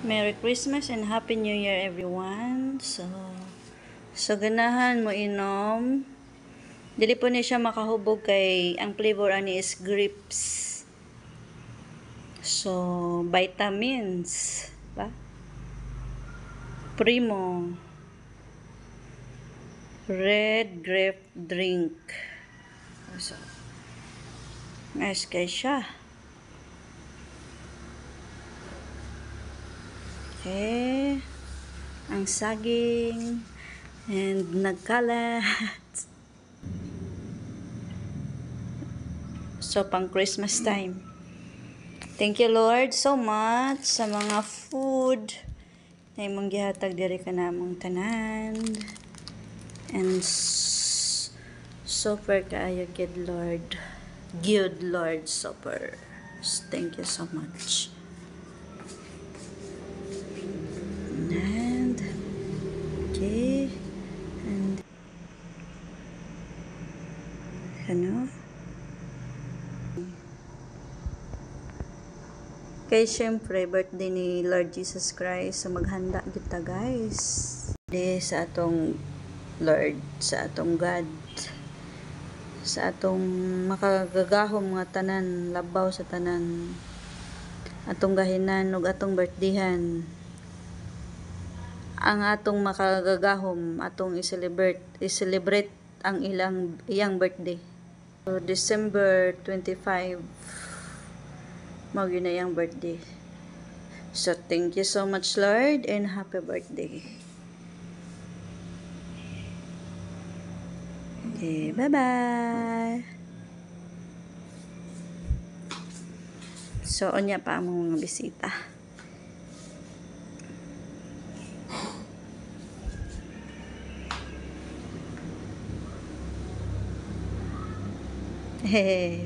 Merry Christmas and Happy New Year everyone. So ganahan mo inom. Dili po ni siya makahubog kay ang flavor ani is grapes. So vitamins, ba? Primo red grape drink. So nice kay siya. Okay. Ang saging and nagkalat. So pang Christmas time. Thank you Lord so much sa mga food na imong gihatag diri kanamong tanan. And super kaayo gid Lord. Good Lord super. Thank you so much. And okay. And ano? Kay syempre birthday ni Lord Jesus Christ, so maghanda kita guys. Di sa atong Lord, sa atong God, sa atong makagagahom nga tanan, labaw sa tanan, atong gahinan ug atong birthdayhan. Ang atong makagagahom, atong i-celebrate ang iyang birthday. So December 25 mao gyud na iyang birthday. So thank you so much Lord and happy birthday. Okay, bye-bye. So onya pa among mga bisita. Hey.